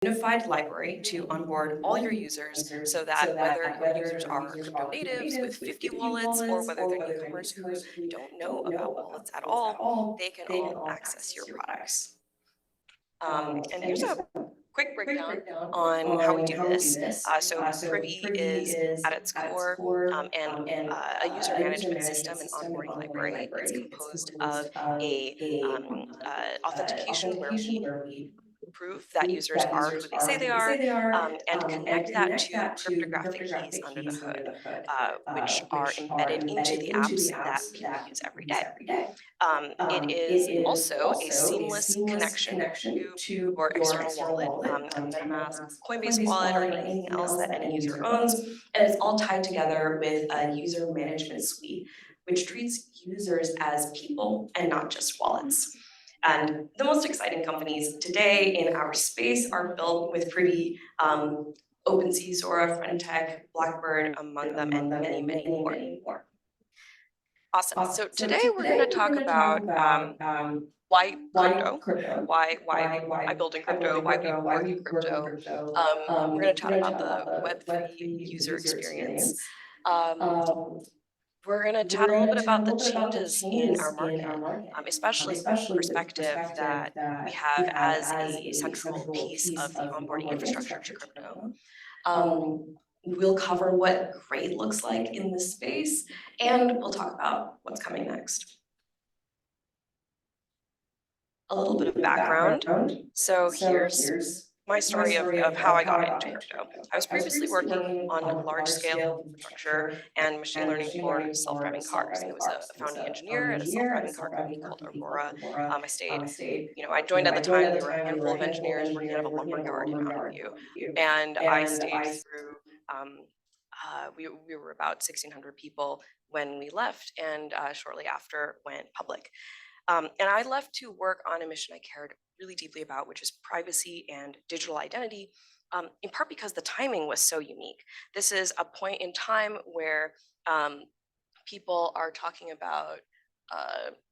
unified library to onboard all your users so that whether your users are crypto natives with 50 wallets or whether they're newcomers who don't know about wallets at all, they can all access your products. And here's a quick breakdown on how we do this. So Privy is at its core a user management system and onboarding library. It's composed of a authentication where we prove that users are who they say they are, and connect that to cryptographic keys under the hood, which are embedded into the apps that people use every day. It is also a seamless connection to your external wallet, a MetaMask, Coinbase wallet, or anything else that any user owns. And it's all tied together with a user management suite, which treats users as people and not just wallets. And the most exciting companies today in our space are built with Privy, OpenSea, Zora, Friendtech, Blackbird, among them, and many, many more. Awesome. So today we're going to talk about why crypto, why I build in crypto, why we work in crypto. We're going to chat about the Web3 user experience. We're going to chat a little bit about the changes in our market, especially from the perspective that we have as a central piece of the onboarding infrastructure to crypto. We'll cover what great looks like in this space, and we'll talk about what's coming next. A little bit of background. So here's my story of how I got into crypto. I was previously working on large-scale infrastructure and machine learning for self-driving cars. I was a founding engineer at a self-driving car company called Aurora. I stayed, I joined at the time, we were a handful of engineers working out of a lumber yard in Mountain View. And I stayed through, we were about 1,600 people when we left, and shortly after went public. And I left to work on a mission I cared really deeply about, which is privacy and digital identity, in part because the timing was so unique. This is a point in time where people are talking about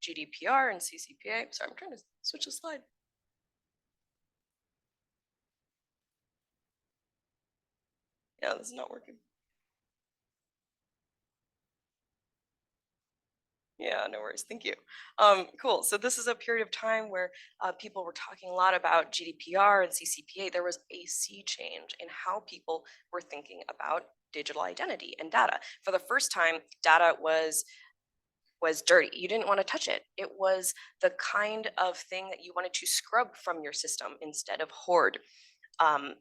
GDPR and CCPA. Sorry, I'm trying to switch the slide. Yeah, this is not working. Yeah, no worries. Thank you. Cool. So this is a period of time where people were talking a lot about GDPR and CCPA. There was a sea change in how people were thinking about digital identity and data. For the first time, data was dirty. You didn't want to touch it. It was the kind of thing that you wanted to scrub from your system instead of hoard. And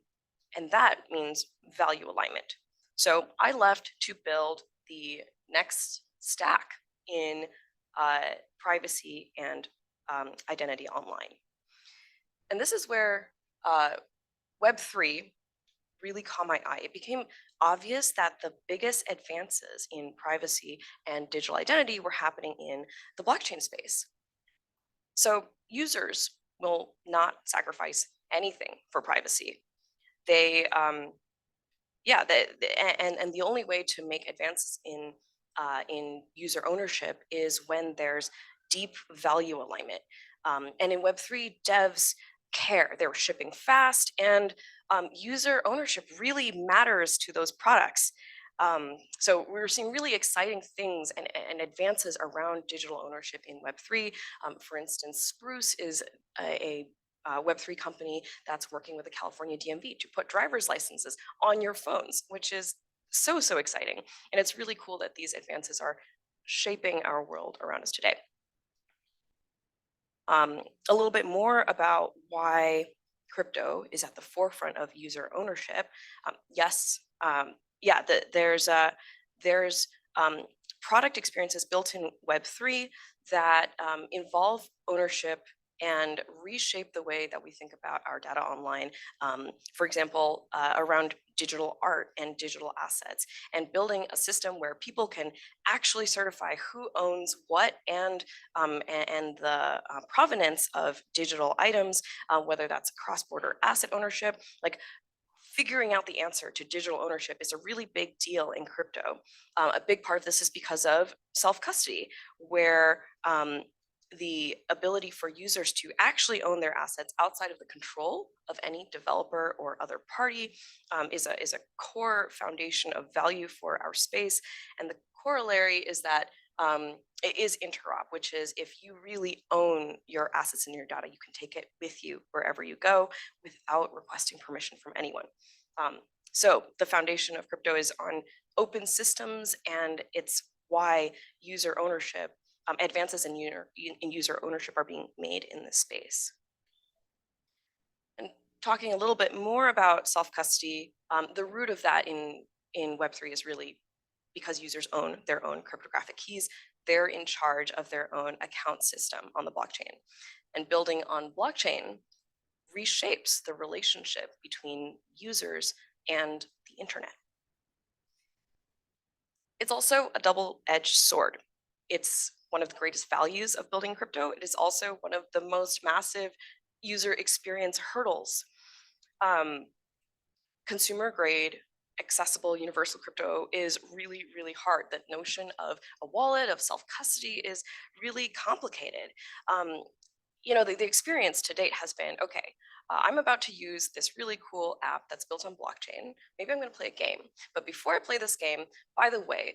that means value alignment. So I left to build the next stack in privacy and identity online. And this is where Web3 really caught my eye. It became obvious that the biggest advances in privacy and digital identity were happening in the blockchain space. So users will not sacrifice anything for privacy. They, and the only way to make advances in user ownership is when there's deep value alignment. And in Web3, devs care. They were shipping fast, and user ownership really matters to those products. So we're seeing really exciting things and advances around digital ownership in Web3. For instance, Spruce is a Web3 company that's working with the California DMV to put driver's licenses on your phones, which is so exciting. And it's really cool that these advances are shaping our world around us today. A little bit more about why crypto is at the forefront of user ownership. There's product experiences built in Web3 that involve ownership and reshape the way that we think about our data online. For example, around digital art and digital assets, and building a system where people can actually certify who owns what and the provenance of digital items, whether that's cross-border asset ownership. Like, figuring out the answer to digital ownership is a really big deal in crypto. A big part of this is because of self-custody, where the ability for users to actually own their assets outside of the control of any developer or other party is a core foundation of value for our space. And the corollary is that it is interop, which is if you really own your assets and your data, you can take it with you wherever you go without requesting permission from anyone. So the foundation of crypto is on open systems, and it's why user ownership, advances in user ownership are being made in this space. And talking a little bit more about self-custody, the root of that in Web3 is really because users own their own cryptographic keys. They're in charge of their own account system on the blockchain. And building on blockchain reshapes the relationship between users and the internet. It's also a double-edged sword. It's one of the greatest values of building crypto. It is also one of the most massive user experience hurdles. Consumer grade, accessible, universal crypto is really, really hard. The notion of a wallet, of self-custody is really complicated. The experience to date has been, okay, I'm about to use this really cool app that's built on blockchain. Maybe I'm going to play a game. But before I play this game, by the way,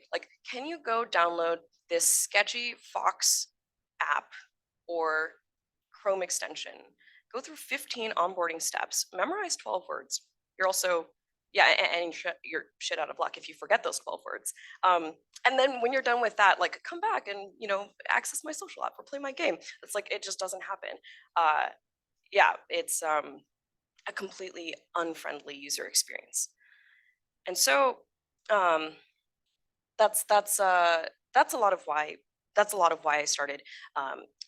can you go download this sketchy Fox app or Chrome extension? Go through 15 onboarding steps, memorize 12 words. You're also, and you're shit out of luck if you forget those 12 words. And then when you're done with that, come back and, access my social app or play my game. It's it just doesn't happen. It's a completely unfriendly user experience. And so that's a lot of why I started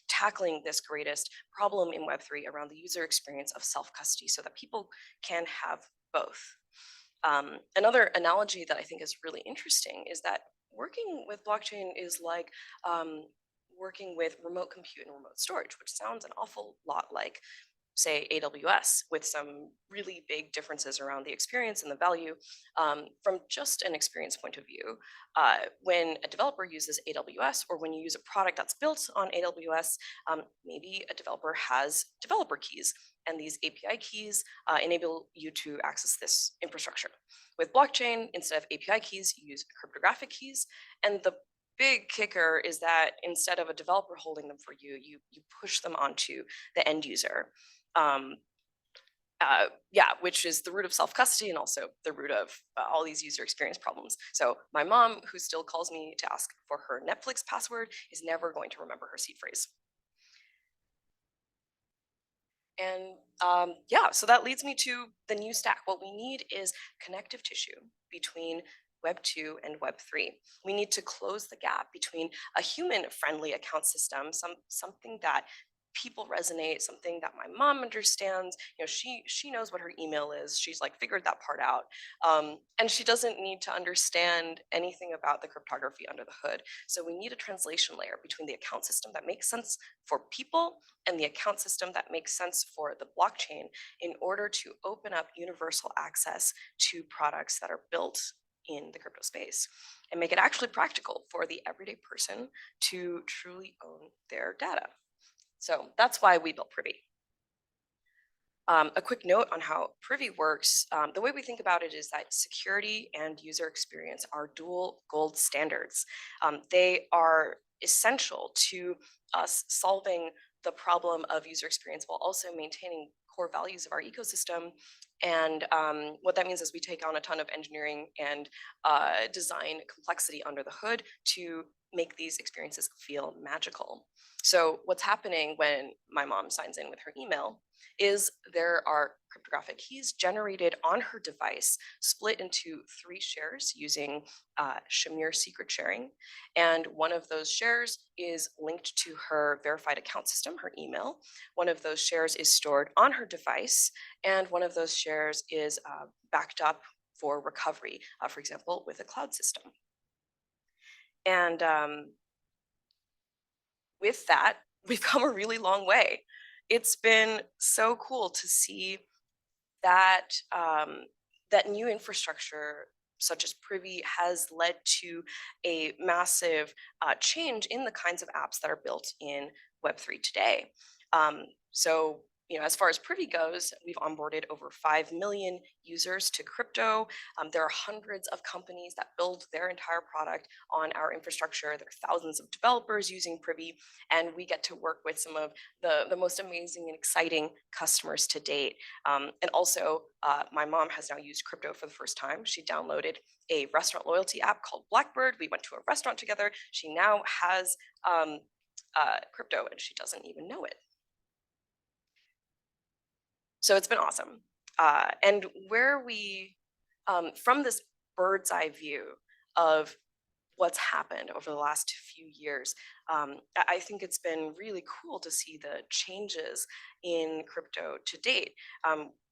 tackling this greatest problem in Web3 around the user experience of self-custody so that people can have both. Another analogy that I think is really interesting is that working with blockchain is like working with remote compute and remote storage, which sounds an awful lot like, say, AWS, with some really big differences around the experience and the value. From just an experience point of view, when a developer uses AWS, or when you use a product that's built on AWS, maybe a developer has developer keys, and these API keys enable you to access this infrastructure. With blockchain, instead of API keys, you use cryptographic keys, and the big kicker is that instead of a developer holding them for you, you push them onto the end user. Which is the root of self-custody and also the root of all these user experience problems. So my mom, who still calls me to ask for her Netflix password, is never going to remember her seed phrase. And so that leads me to the new stack. What we need is connective tissue between Web 2 and Web 3. We need to close the gap between a human-friendly account system, something that people resonate, something that my mom understands. She knows what her email is. She's figured that part out. And she doesn't need to understand anything about the cryptography under the hood. So we need a translation layer between the account system that makes sense for people and the account system that makes sense for the blockchain in order to open up universal access to products that are built in the crypto space and make it actually practical for the everyday person to truly own their data. So that's why we built Privy. A quick note on how Privy works. The way we think about it is that security and user experience are dual gold standards. They are essential to us solving the problem of user experience while also maintaining core values of our ecosystem. And what that means is we take on a ton of engineering and design complexity under the hood to make these experiences feel magical. So what's happening when my mom signs in with her email is there are cryptographic keys generated on her device, split into 3 shares using Shamir secret sharing. And one of those shares is linked to her verified account system, her email. One of those shares is stored on her device, and one of those shares is backed up for recovery, for example, with a cloud system. And with that, we've come a really long way. It's been so cool to see that that new infrastructure, such as Privy, has led to a massive change in the kinds of apps that are built in Web3 today. So, as far as Privy goes, we've onboarded over 5 million users to crypto. There are hundreds of companies that build their entire product on our infrastructure. There are thousands of developers using Privy, and we get to work with some of the most amazing and exciting customers to date. And also, my mom has now used crypto for the first time. She downloaded a restaurant loyalty app called Blackbird. We went to a restaurant together. She now has crypto and she doesn't even know it. So it's been awesome. And where we, from this bird's eye view of what's happened over the last few years, I think it's been really cool to see the changes in crypto to date.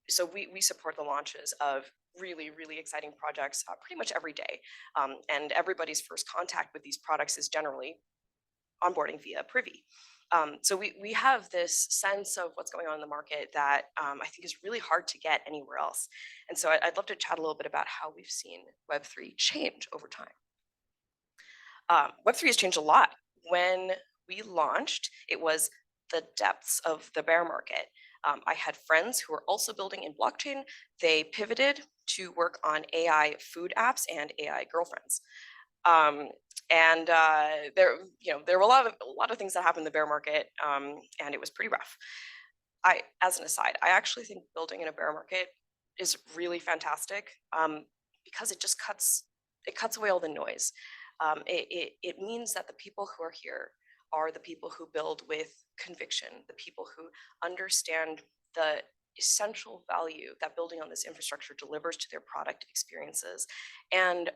So we support the launches of really, really exciting projects pretty much every day. And everybody's first contact with these products is generally onboarding via Privy. So we have this sense of what's going on in the market that I think is really hard to get anywhere else. And so I'd love to chat a little bit about how we've seen Web3 change over time. Web3 has changed a lot. When we launched, it was the depths of the bear market. I had friends who were also building in blockchain. They pivoted to work on AI food apps and AI girlfriends. And there were a lot of things that happened in the bear market, and it was pretty rough. As an aside, I actually think building in a bear market is really fantastic because it just cuts away all the noise. It means that the people who are here are the people who build with conviction, the people who understand the essential value that building on this infrastructure delivers to their product experiences. And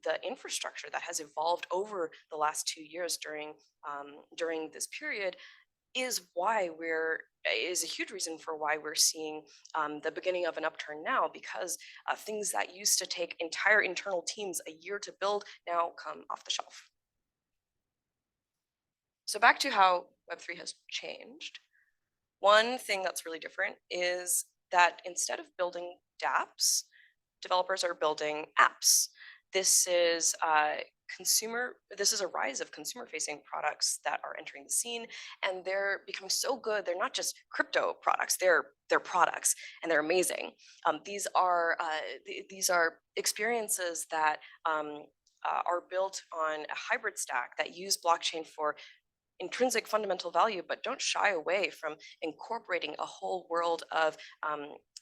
the infrastructure that has evolved over the last 2 years during this period is a huge reason for why we're seeing the beginning of an upturn now, because things that used to take entire internal teams a year to build now come off the shelf. So back to how Web3 has changed. One thing that's really different is that instead of building dApps, developers are building apps. This is a rise of consumer-facing products that are entering the scene, and they're becoming so good. They're not just crypto products; they're products, and they're amazing. These are experiences that are built on a hybrid stack that use blockchain for intrinsic fundamental value, but don't shy away from incorporating a whole world of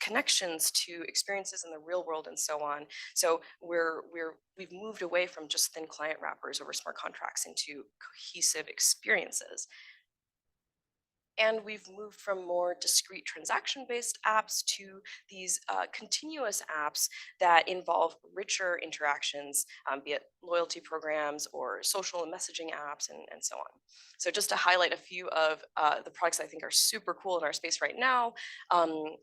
connections to experiences in the real world and so on. So we've moved away from just thin client wrappers over smart contracts into cohesive experiences. And we've moved from more discrete transaction-based apps to these continuous apps that involve richer interactions, be it loyalty programs or social and messaging apps and so on. So just to highlight a few of the products I think are super cool in our space right now, and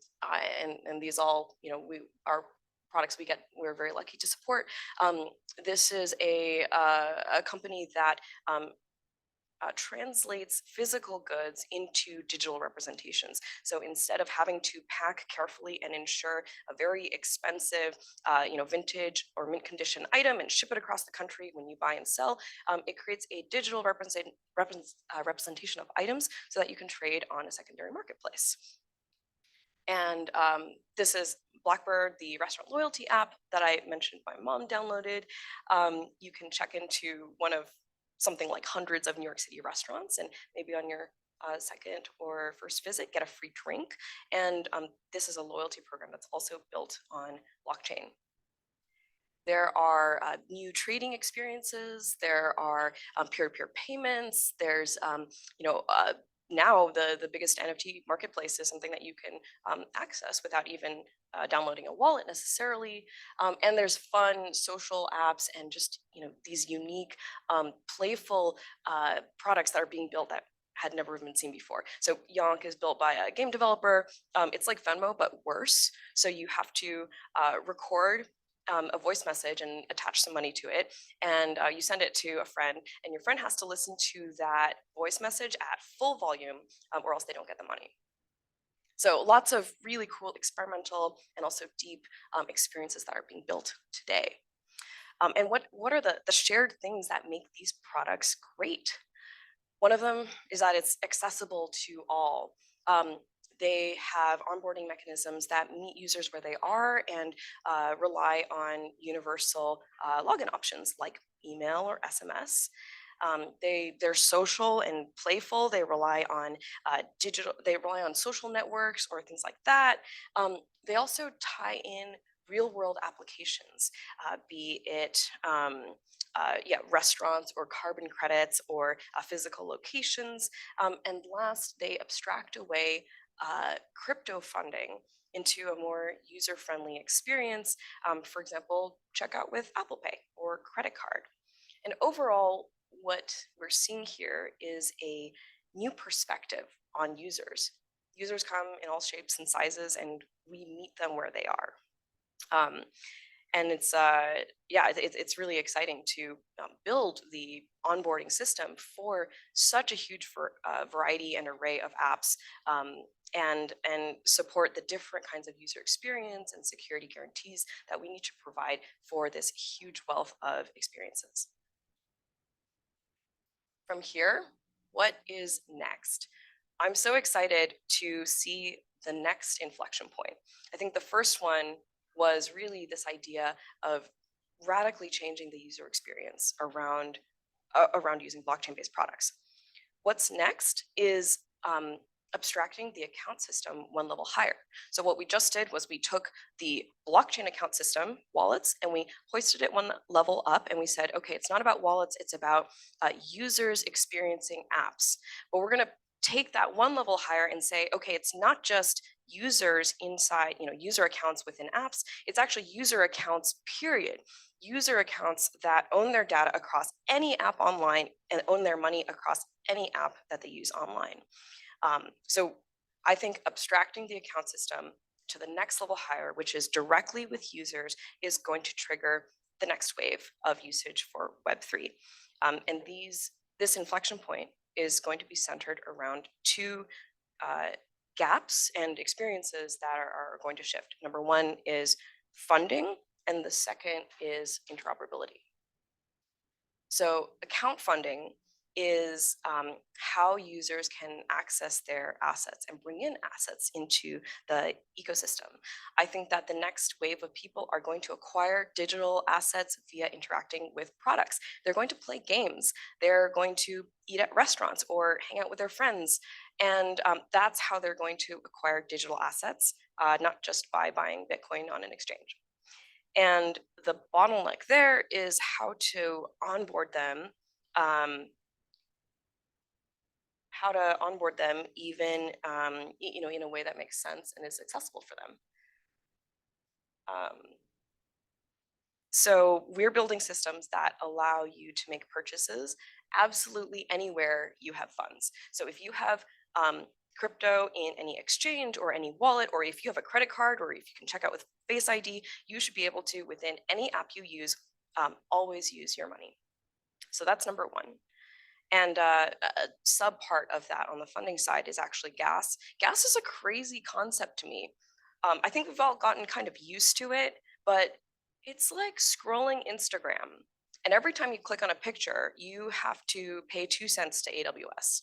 these all, are products we're very lucky to support. This is a company that translates physical goods into digital representations. So instead of having to pack carefully and ensure a very expensive, vintage or mint condition item and ship it across the country when you buy and sell, it creates a digital representation of items so that you can trade on a secondary marketplace. And this is Blackbird, the restaurant loyalty app that I mentioned my mom downloaded. You can check into one of something like hundreds of New York City restaurants, and maybe on your second or first visit, get a free drink. And this is a loyalty program that's also built on blockchain. There are new trading experiences. There are peer-to-peer payments. There's, now the biggest NFT marketplace is something that you can access without even downloading a wallet necessarily. And there's fun social apps and just these unique, playful products that are being built that had never been seen before. So Yonk is built by a game developer. It's like Venmo, but worse. So you have to record a voice message and attach some money to it, and you send it to a friend, and your friend has to listen to that voice message at full volume, or else they don't get the money. So lots of really cool experimental and also deep experiences that are being built today. And what are the shared things that make these products great? One of them is that it's accessible to all. Um, they have onboarding mechanisms that meet users where they are and rely on universal login options like email or SMS. They're social and playful. They rely on digital. They rely on social networks or things like that. They also tie in real world applications, be it restaurants or carbon credits or physical locations. And last, they abstract away crypto funding into a more user-friendly experience. For example, checkout with Apple Pay or credit card. And overall, what we're seeing here is a new perspective on users. Users come in all shapes and sizes, and we meet them where they are. And it's really exciting to build the onboarding system for such a huge variety and array of apps, and support the different kinds of user experience and security guarantees that we need to provide for this huge wealth of experiences. From here, what is next? I'm so excited to see the next inflection point. I think the first one was really this idea of radically changing the user experience around using blockchain-based products. What's next is abstracting the account system one level higher. So what we just did was we took the blockchain account system wallets and we hoisted it one level up, and we said, okay, it's not about wallets, it's about users experiencing apps. But we're going to take that one level higher and say, okay, it's not just users inside, user accounts within apps, it's actually user accounts, period. User accounts that own their data across any app online and own their money across any app that they use online. So I think abstracting the account system to the next level higher, which is directly with users, is going to trigger the next wave of usage for Web3. And this inflection point is going to be centered around two gaps and experiences that are going to shift. Number one is funding, and the second is interoperability. So account funding is how users can access their assets and bring in assets into the ecosystem. I think that the next wave of people are going to acquire digital assets via interacting with products. They're going to play games. They're going to eat at restaurants or hang out with their friends. And that's how they're going to acquire digital assets, not just by buying Bitcoin on an exchange. And the bottleneck there is how to onboard them, even in a way that makes sense and is accessible for them. So we're building systems that allow you to make purchases absolutely anywhere you have funds. So if you have crypto in any exchange or any wallet, or if you have a credit card, or if you can check out with Face ID, you should be able to, within any app you use, always use your money. So that's number one. And a sub part of that on the funding side is actually gas. Gas is a crazy concept to me. I think we've all gotten kind of used to it, but it's like scrolling Instagram. And every time you click on a picture, you have to pay 2 cents to AWS.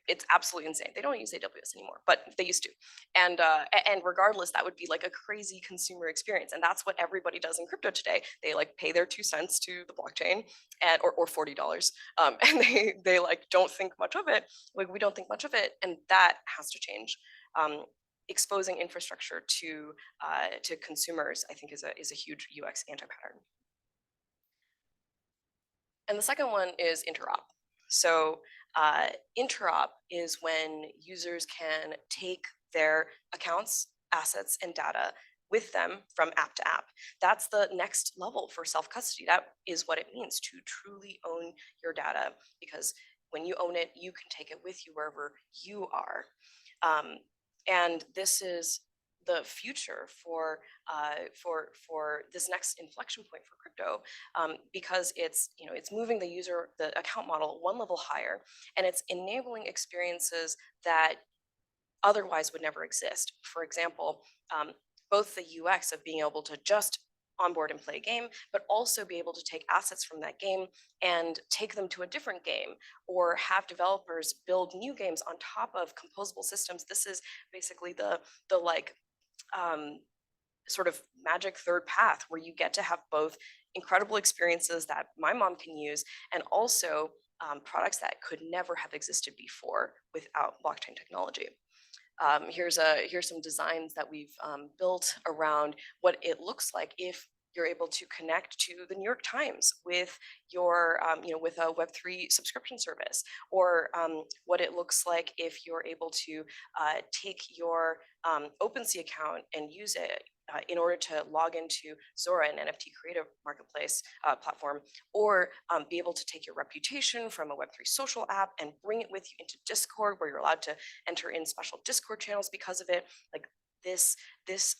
It's absolutely insane. They don't use AWS anymore, but they used to. And regardless, that would be like a crazy consumer experience. And that's what everybody does in crypto today. They like pay their 2 cents to the blockchain, and or $40, and they like don't think much of it. Like we don't think much of it, and that has to change. Exposing infrastructure to consumers, I think, is a huge UX anti-pattern. And the second one is interop. So interop is when users can take their accounts, assets, and data with them from app to app. That's the next level for self-custody. That is what it means to truly own your data, because when you own it, you can take it with you wherever you are. And this is the future for this next inflection point for crypto, because it's moving the account model one level higher, and it's enabling experiences that otherwise would never exist. For example, both the UX of being able to just onboard and play a game, but also be able to take assets from that game and take them to a different game, or have developers build new games on top of composable systems. This is basically the like sort of magic third path where you get to have both incredible experiences that my mom can use, and also products that could never have existed before without blockchain technology. Here's some designs that we've built around what it looks like if you're able to connect to the New York Times with your, with a Web3 subscription service, or what it looks like if you're able to take your OpenSea account and use it in order to log into Zora, an NFT creative marketplace platform, or be able to take your reputation from a Web3 social app and bring it with you into Discord, where you're allowed to enter in special Discord channels because of it. Like this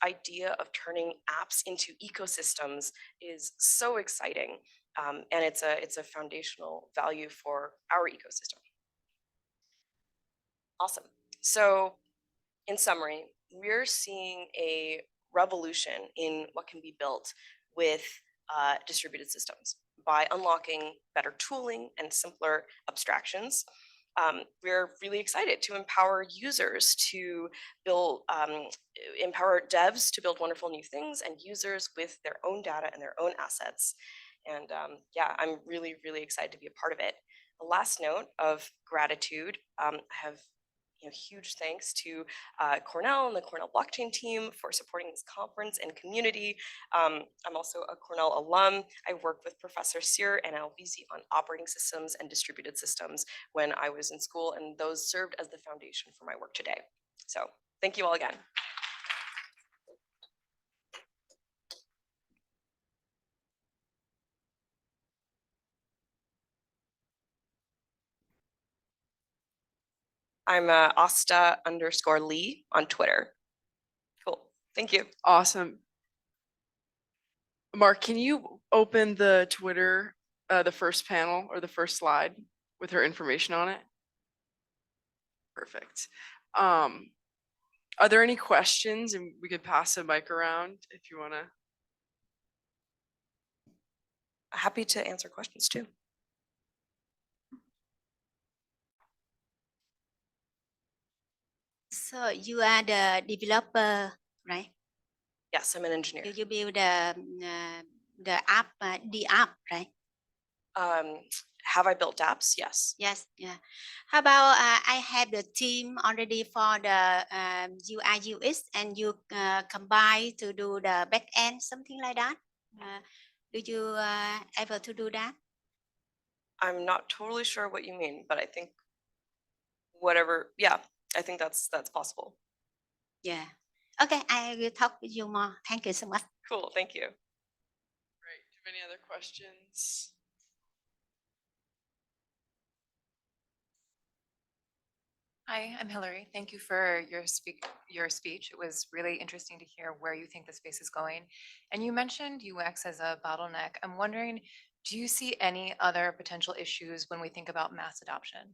idea of turning apps into ecosystems is so exciting, and it's a foundational value for our ecosystem. Awesome. So, in summary, we're seeing a revolution in what can be built with distributed systems by unlocking better tooling and simpler abstractions. We're really excited to empower users to build, empower devs to build wonderful new things, and users with their own data and their own assets. And yeah, I'm really, really excited to be a part of it. A last note of gratitude, I have huge thanks to Cornell and the Cornell blockchain team for supporting this conference and community. I'm also a Cornell alum. I worked with Professor Sear and Alvisi on operating systems and distributed systems when I was in school, and those served as the foundation for my work today. So thank you all again. I'm Asta_Lee on Twitter. Cool. Thank you. Awesome. Mark, can you open the Twitter, the first panel or the first slide with her information on it? Perfect. Are there any questions? And we could pass the mic around if you want to. Happy to answer questions too. So you are the developer, right? Yes, I'm an engineer. You build the app, the app, right? Have I built apps? Yes. Yes, yeah. How about I have the team already for the UI UX, and you combine to do the back end, something like that? Do you able to do that? I'm not totally sure what you mean, but I think whatever, yeah, I think that's possible. Yeah. Okay, I will talk with you more. Thank you so much. Cool, thank you. Great. Do you have any other questions? Hi, I'm Hillary. Thank you for your speech. It was really interesting to hear where you think the space is going. And you mentioned UX as a bottleneck. I'm wondering, do you see any other potential issues when we think about mass adoption?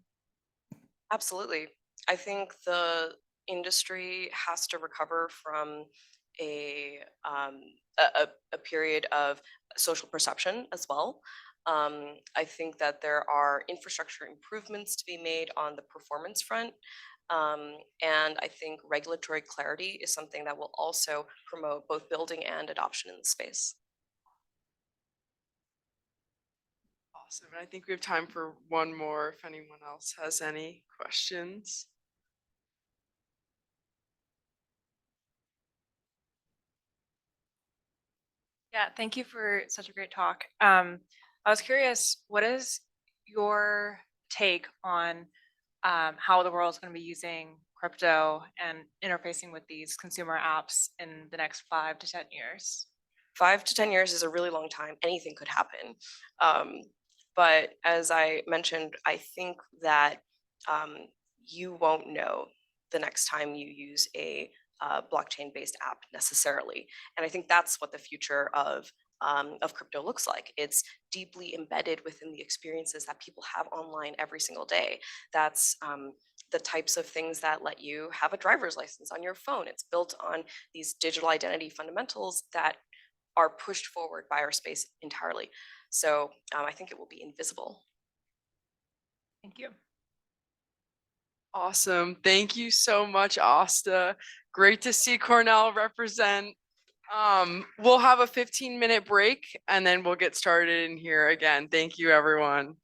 Absolutely. I think the industry has to recover from a period of social perception as well. I think that there are infrastructure improvements to be made on the performance front. And I think regulatory clarity is something that will also promote both building and adoption in the space. Awesome. And I think we have time for one more if anyone else has any questions. Yeah, thank you for such a great talk. I was curious, what is your take on how the world is going to be using crypto and interfacing with these consumer apps in the next 5 to 10 years? 5 to 10 years is a really long time. Anything could happen. But as I mentioned, I think that you won't know the next time you use a blockchain-based app necessarily. And I think that's what the future of crypto looks like. It's deeply embedded within the experiences that people have online every single day. That's the types of things that let you have a driver's license on your phone. It's built on these digital identity fundamentals that are pushed forward by our space entirely. So I think it will be invisible. Thank you. Awesome. Thank you so much, Asta. Great to see Cornell represent. We'll have a 15-minute break and then we'll get started in here again. Thank you, everyone.